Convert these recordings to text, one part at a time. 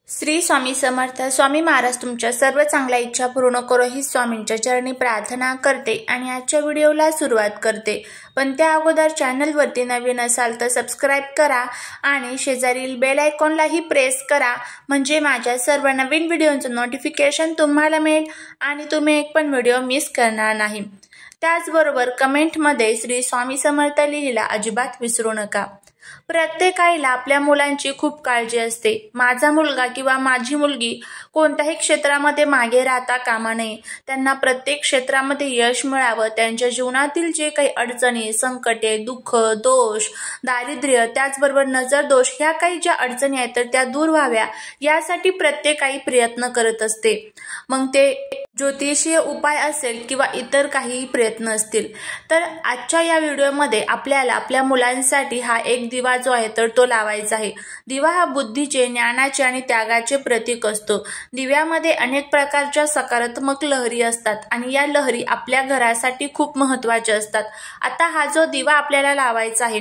श्री स्वामी समर्थ. स्वामी महाराज तुमच्या सर्व चांगल्या इच्छा पूर्ण करो ही स्वामींच्या चरणी प्रार्थना करते आणि आजच्या व्हिडिओला सुरुवात करते. पण त्या अगोदर चॅनलवरती नवीन असाल तर सबस्क्राइब करा आणि शेजारील बेल आयकॉनलाही प्रेस करा, म्हणजे माझ्या सर्व नवीन व्हिडिओचं नोटिफिकेशन तुम्हाला मिळेल आणि तुम्ही एक पण व्हिडिओ मिस करणार नाही. त्याचबरोबर कमेंटमध्ये श्री स्वामी समर्थ लिहिला अजिबात विसरू नका. प्रत्येक आईला आपल्या मुलांची खूप काळजी असते. माझा मुलगा किंवा माझी मुलगी कोणत्याही क्षेत्रामध्ये मागे राहता कामा नये. त्यांना प्रत्येक क्षेत्रामध्ये यश मिळावं. त्यांच्या जीवनातील जे काही अडचणी, संकटे, दुःख, दोष, दारिद्र्य, त्याचबरोबर नजर दोष, ह्या काही ज्या अडचणी आहेत तर त्या दूर व्हाव्या यासाठी प्रत्येक आई प्रयत्न करत असते. मग ते ज्योतिषीय उपाय असेल किंवा इतर काही प्रयत्न असतील. तर आजच्या या व्हिडिओमध्ये आपल्याला आपल्या मुलांसाठी हा एक दिवा जो आहे तर तो लावायचा आहे. दिवा हा बुद्धीचे, ज्ञानाचे आणि त्यागाचे प्रतीक असतो. दिव्यामध्ये अनेक प्रकारच्या सकारात्मक लहरी असतात आणि या लहरी आपल्या घरासाठी खूप महत्त्वाच्या असतात. आता हा जो दिवा आपल्याला लावायचा आहे,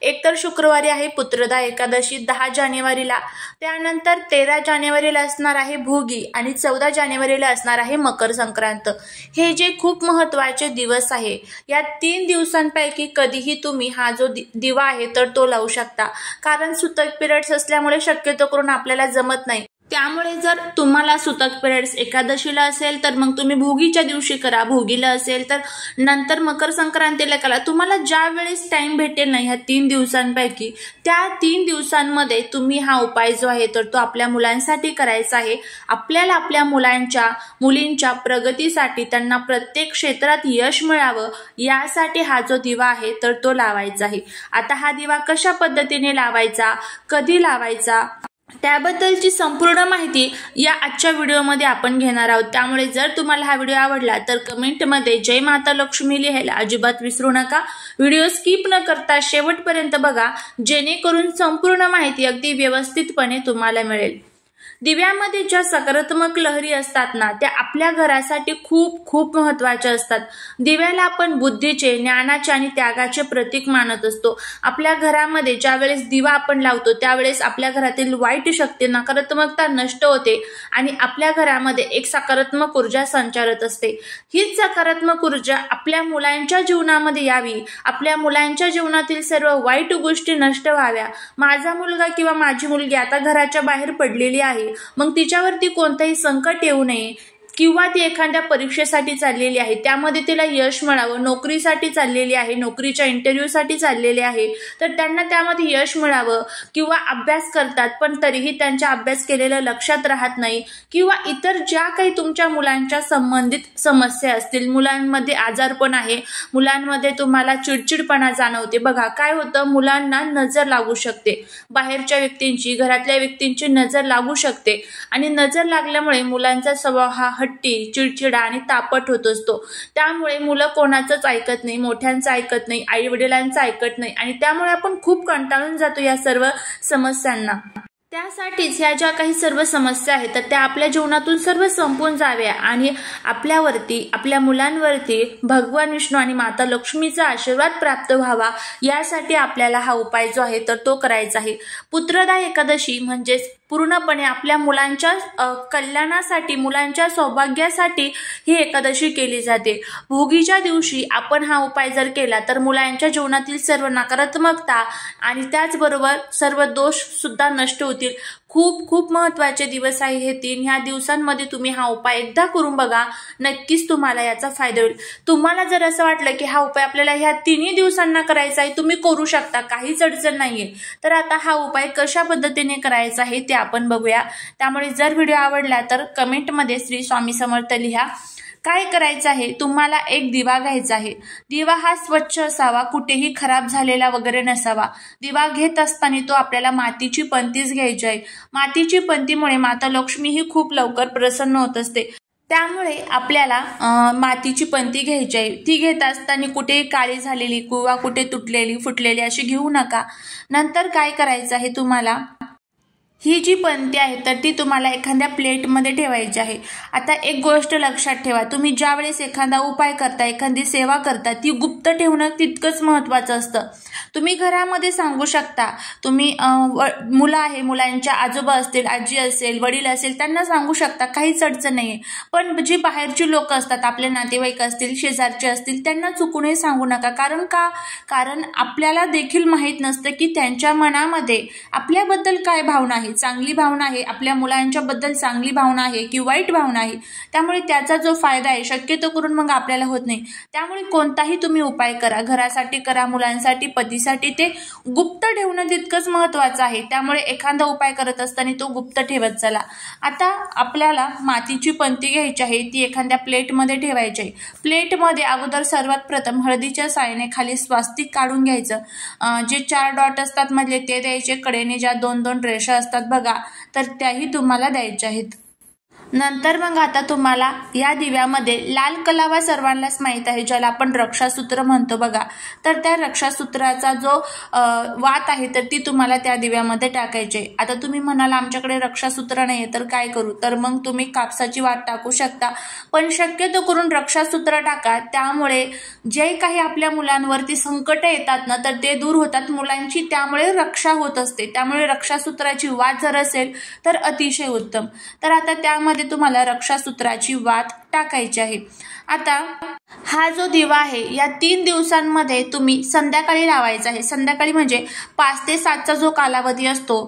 एकतर शुक्रवारी आहे पुत्रदा एकादशी 10 जानेवारीला, त्यानंतर 13 जानेवारीला असणार आहे भोगी आणि 14 जानेवारीला असणार आहे मकर संक्रांत. हे जे खूप महत्त्वाचे दिवस आहे, या 3 दिवसांपैकी कधीही तुम्ही हा जो दिवा आहे तर तो लावू शकता. कारण सुतक पिरियड्स असल्यामुळे शक्यतो करून आपल्याला जमत नाही. त्यामुळे जर तुम्हाला सुतक पिरियड्स एकादशीला असेल तर मग तुम्ही भोगीच्या दिवशी करा, भोगीला असेल तर नंतर मकर संक्रांतीला करा. तुम्हाला ज्या वेळेस टाइम भेटेल ना ह्या 3 दिवसांपैकी, त्या 3 दिवसांमध्ये तुम्ही हा उपाय जो आहे तर तो आपल्या मुलांसाठी करायचा आहे. आपल्याला आपल्या मुलींच्या प्रगतीसाठी, त्यांना प्रत्येक क्षेत्रात यश मिळावं यासाठी हा जो दिवा आहे तर तो लावायचा आहे. आता हा दिवा कशा पद्धतीने लावायचा, कधी लावायचा, त्याबद्दलची संपूर्ण माहिती या आजच्या व्हिडिओमध्ये आपण घेणार आहोत. त्यामुळे जर तुम्हाला हा व्हिडिओ आवडला तर कमेंटमध्ये जय माता लक्ष्मी लिहायला अजिबात विसरू नका. व्हिडिओ स्किप न करता शेवटपर्यंत बघा, जेणेकरून संपूर्ण माहिती अगदी व्यवस्थितपणे तुम्हाला मिळेल. दिव्यामध्ये ज्या सकारात्मक लहरी असतात ना, त्या आपल्या घरासाठी खूप खूप महत्त्वाच्या असतात. दिव्याला आपण बुद्धीचे, ज्ञानाचे आणि त्यागाचे प्रतीक मानत असतो. आपल्या घरामध्ये ज्या वेळेस दिवा आपण लावतो त्यावेळेस आपल्या घरातील वाईट शक्ती, नकारात्मकता नष्ट होते आणि आपल्या घरामध्ये एक सकारात्मक ऊर्जा संचारत असते. हीच सकारात्मक ऊर्जा आपल्या मुलांच्या जीवनामध्ये यावी, आपल्या मुलांच्या जीवनातील सर्व वाईट गोष्टी नष्ट व्हाव्या. माझा मुलगा किंवा माझी मुलगी आता घराच्या बाहेर पडलेली आहे, मग तिच्यावरती कोणतेही संकट येऊ नये, किंवा ती एखाद्या परीक्षेसाठी चाललेली आहे, त्यामध्ये तिला यश मिळावं, नोकरीसाठी चाललेली आहे, नोकरीच्या इंटरव्ह्यूसाठी चाललेले आहे तर त्यांना त्यामध्ये यश मिळावं, किंवा अभ्यास करतात पण तरीही त्यांच्या अभ्यास केलेलं लक्षात राहत नाही, किंवा इतर ज्या काही तुमच्या मुलांच्या संबंधित समस्या असतील, मुलांमध्ये आजारपण आहे, मुलांमध्ये तुम्हाला चिडचिडपणा जाणवते. बघा काय होतं, मुलांना नजर लागू शकते, बाहेरच्या व्यक्तींची, घरातल्या व्यक्तींची नजर लागू शकते आणि नजर लागल्यामुळे मुलांचा स्वभाव हा हट्टी, चिडचिडा आणि तापट होत असतो. त्यामुळे मुलं कोणाचंच ऐकत नाही, मोठ्यांचं ऐकत नाही, आई वडिलांचं ऐकत नाही आणि त्यामुळे आपण खूप कंटाळून जातो या सर्व समस्यांना. त्यासाठीच ह्या ज्या काही सर्व समस्या आहेत तर त्या आपल्या जीवनातून सर्व संपून जाव्या आणि आपल्यावरती, आपल्या मुलांवरती भगवान विष्णू आणि माता लक्ष्मीचा आशीर्वाद प्राप्त व्हावा यासाठी आपल्याला हा उपाय जो आहे तर तो करायचा आहे. पुत्रदा एकादशी म्हणजेच पूर्णपणे आपल्या मुलांच्या कल्याणासाठी, मुलांच्या सौभाग्यासाठी ही एकादशी केली जाते. भोगीच्या दिवशी आपण हा उपाय जर केला तर मुलांच्या जीवनातील सर्व नकारात्मकता आणि त्याचबरोबर सर्व दोष सुद्धा नष्ट होतील. खूप खूप महत्त्वाचे दिवस आहे हे 3. ह्या दिवसांमध्ये तुम्ही हा उपाय एकदा करून बघा, नक्कीच तुम्हाला याचा फायदा होईल. तुम्हाला जर असं वाटलं की हा उपाय आपल्याला ह्या 3 दिवसांना करायचा आहे, तुम्ही करू शकता, काहीच अडचण नाहीये. तर आता हा उपाय कशा पद्धतीने करायचा आहे ते आपण बघूया. त्यामुळे जर व्हिडिओ आवडला तर कमेंटमध्ये श्री स्वामी समर्थ लिहा. काय करायचं आहे, तुम्हाला एक दिवा घ्यायचा आहे. दिवा हा स्वच्छ असावा, कुठेही खराब झालेला वगैरे नसावा. दिवा घेत असताना तो आपल्याला मातीची पंतीच घ्यायची आहे. मातीची पंतीमुळे माता लक्ष्मी ही खूप लवकर प्रसन्न होत असते. त्यामुळे आपल्याला मातीची पंती घ्यायची आहे. ती घेत असताना कुठेही काळी झालेली किंवा कुठे तुटलेली, फुटलेली अशी घेऊ नका. नंतर काय करायचं आहे, तुम्हाला ही जी पंथी आहे तर ती तुम्हाला एखाद्या प्लेटमध्ये ठेवायची आहे। आता एक गोष्ट लक्षात ठेवा, तुम्ही ज्या वेळेस एखादा उपाय करता, एखादी सेवा करता, ती गुप्त ठेवणं तितकंच महत्त्वाचं असतं। तुम्ही घरामध्ये सांगू शकता, तुम्ही मुलं आहे, मुलांच्या आजोबा असतील, आजी असेल, वडील असेल, त्यांना सांगू शकता, काहीच अडचण नाहीये। पण जी बाहेरची लोक असतात, आपले नातेवाईक असतील, शेजारचे असतील, त्यांना चुकूनही सांगू नका। कारण आपल्याला देखील माहित नसतं की त्यांच्या मनामध्ये आपल्याबद्दल काय भावना आहे, चांगली भावना आहे, आपल्या मुलांच्या बद्दल चांगली भावना आहे की वाईट भावना आहे। त्यामुळे त्याचा जो फायदा आहे शक्यतो करून मग आपल्याला होत नाही। त्यामुळे कोणताही तुम्ही उपाय करा, घरासाठी करा, मुलांसाठी, पतीसाठी, ते गुप्त ठेवणं तितकंच महत्त्वाचं आहे। त्यामुळे एखादा उपाय करत असताना तो गुप्त ठेवत चला। आता आपल्याला मातीची पंथी घ्यायची आहे, ती एखाद्या प्लेटमध्ये ठेवायची आहे। प्लेटमध्ये अगोदर सर्वात प्रथम हळदीच्या साहाय्याने खाली स्वास्तिक काढून घ्यायचं। जे 4 डॉट असतात मधले ते द्यायचे, कडेने ज्या 2-2 रेषा असतात बघा, तर त्याही तुम्हाला द्यायच्या आहेत। नंतर मग आता तुम्हाला या दिव्यामध्ये लाल कलावा सर्वांनाच माहित आहे, ज्याला आपण रक्षासूत्र म्हणतो बघा, तर त्या रक्षासूत्राचा जो वात आहे तर ती तुम्हाला त्या दिव्यामध्ये टाकायची। आता तुम्ही म्हणाल आमच्याकडे रक्षासूत्र नाहीये तर काय करू, तर मग तुम्ही कापसाची वात टाकू शकता, पण शक्यतो करून रक्षासूत्र टाका। त्यामुळे जे काही आपल्या मुलांवरती संकट येतात ना तर ते दूर होतात, मुलांची त्यामुळे रक्षा होत असते। त्यामुळे रक्षासूत्राची वात जर असेल तर अतिशय उत्तम। तर आता त्यामध्ये तुम्हाला रक्षासूत्राची वात टाकायची आहे। आता हा जो दिवा आहे या 3 दिवसांमध्ये तुम्ही संध्याकाळी लावायचा आहे। संध्याकाळी म्हणजे 5 ते 7चा जो कालावधी असतो,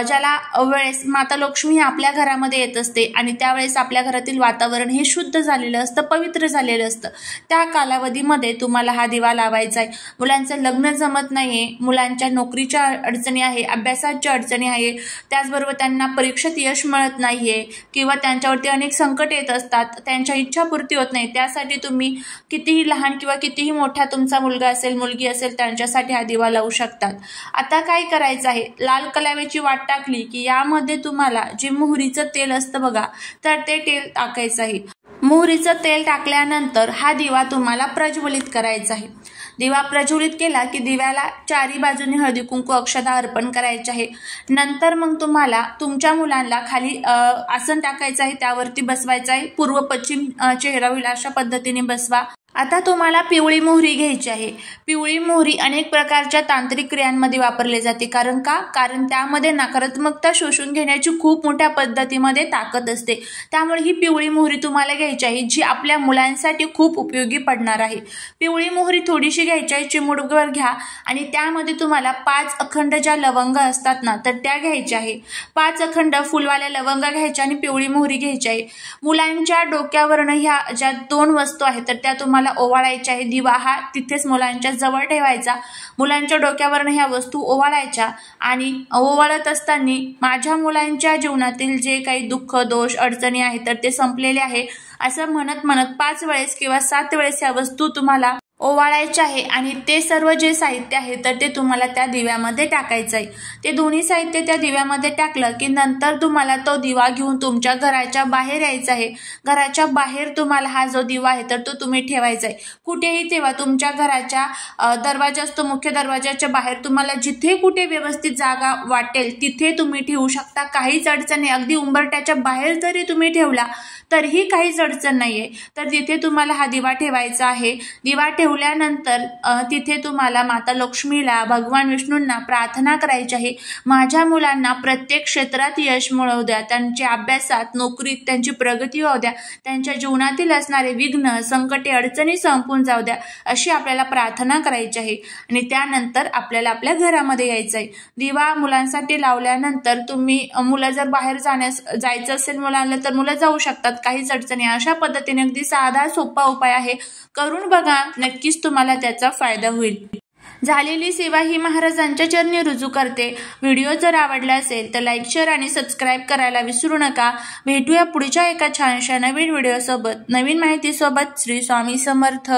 ज्याला वेळेस माता लक्ष्मी आपल्या घरामध्ये येत असते आणि त्यावेळेस आपल्या घरातील वातावरण हे शुद्ध झालेलं असतं, पवित्र झालेलं असतं। त्या कालावधीमध्ये तुम्हाला हा दिवा लावायचा आहे। मुलांचं लग्न जमत नाहीये, मुलांच्या नोकरीच्या अडचणी आहे, अभ्यासाच्या अडचणी आहे, त्याचबरोबर त्यांना परीक्षेत यश मिळत नाहीये किंवा त्यांच्यावरती अनेक संकट येत असतात, त्यांच्या इच्छापूर्ती होत नाही, त्यासाठी तुम्ही कितीही लहान किंवा कितीही मोठा तुमचा मुलगा असेल, मुलगी असेल, त्यांच्यासाठी हा दिवा लावू शकतात। आता काय करायचं आहे, लाल कलाव्याची वात टाकली की यामध्ये तुम्हाला जे मोहरीचं तेल असतं बघा, तर ते तेल टाकायचं आहे। मोहरीचं तेल टाकल्यानंतर हा दिवा तुम्हाला प्रज्वलित करायचा आहे। दिवा प्रज्वलित केला की दिव्याला 4ही बाजूने हळदी कुंकू अक्षता अर्पण करायचे आहे। नंतर मग तुम्हाला तुमच्या मुलांना खाली आसन टाकायचं आहे, त्यावरती बसवायचं आहे, पूर्व पश्चिम चेहरा होईल अशा पद्धतीने बसवा। आता तुम्हाला पिवळी मोहरी घ्यायची आहे। पिवळी मोहरी अनेक प्रकारच्या तांत्रिक क्रियांमध्ये वापरली जाते, कारण त्यामध्ये नकारात्मकता शोषून घेण्याची खूप मोठ्या पद्धतीमध्ये ताकद असते। त्यामुळे ही पिवळी मोहरी तुम्हाला घ्यायची आहे, जी आपल्या मुलांसाठी खूप उपयोगी पडणार आहे। पिवळी मोहरी थोडीशी घ्यायची आहे, चिमूटभर घ्या आणि त्यामध्ये तुम्हाला 5 अखंड ज्या लवंगा असतात ना तर त्या घ्यायच्या आहे। 5 अखंड फुलवाल्या लवंगा घ्यायच्या आणि पिवळी मोहरी घ्यायची आहे। मुलांच्या डोक्यावरनं ह्या ज्या 2 वस्तू आहेत तर त्या तुम्हाला ओवाळायच्या आहे। दिवा हा तिथेच मुलांच्या जवळ ठेवायचा, मुलांच्या डोक्यावरनं ह्या वस्तू ओवाळायच्या आणि ओवाळत असताना माझ्या मुलांच्या जीवनातील जे काही दुःख, दोष, अडचणी आहेत तर ते संपलेले आहे असं म्हणत 5 वेळेस किंवा 7 वेळेस ह्या वस्तू तुम्हाला ओवाळायचे आहे आणि ते सर्व जे साहित्य आहे तर ते तुम्हाला त्या दिव्यामध्ये टाकायचं आहे। ते दोन्ही साहित्य त्या दिव्यामध्ये टाकलं की नंतर तुम्हाला तो दिवा घेऊन तुमच्या घराच्या बाहेर यायचं आहे। घराच्या बाहेर तुम्हाला हा जो दिवा आहे तर तो तुम्ही ठेवायचा आहे। कुठेही ठेवा, तुमच्या घराच्या दरवाजा असतो, मुख्य दरवाजाच्या बाहेर तुम्हाला जिथे कुठे व्यवस्थित जागा वाटेल तिथे तुम्ही ठेवू शकता, काहीच अडचण नाही। अगदी उंबरठ्याच्या बाहेर जरी तुम्ही ठेवला तरीही काहीच अडचण नाहीये। तर तिथे तुम्हाला हा दिवा ठेवायचा आहे। दिवा ठेवल्यानंतर तिथे तुम्हाला माता लक्ष्मीला, भगवान विष्णूंना प्रार्थना करायची आहे, माझ्या मुलांना प्रत्येक क्षेत्रात यश मिळवू द्या, त्यांच्या अभ्यासात, नोकरीत त्यांची प्रगती होऊ द्या, त्यांच्या जीवनातील असणारे विघ्न, संकटे, अडचणी संपून जाऊ द्या, अशी आपल्याला प्रार्थना करायची आहे। आणि त्यानंतर आपल्याला आपल्या घरामध्ये यायचं आहे। दिवा मुलांसाठी लावल्यानंतर तुम्ही मुलं जर बाहेर जायचं असेल मुलांना तर मुलं जाऊ शकतात, काहीच अडचणी। अशा पद्धतीने अगदी साधा सोपा उपाय आहे, करून बघा, नक्कीच तुम्हाला त्याचा फायदा होईल। झालेली सेवा ही महाराजांच्या चरणी रुजू करते। व्हिडिओ जर आवडला असेल तर लाईक, शेअर आणि सबस्क्राईब करायला विसरू नका। भेटूया पुढच्या एका छानशा नवीन व्हिडिओ सोबत, नवीन माहिती सोबत। श्री स्वामी समर्थ।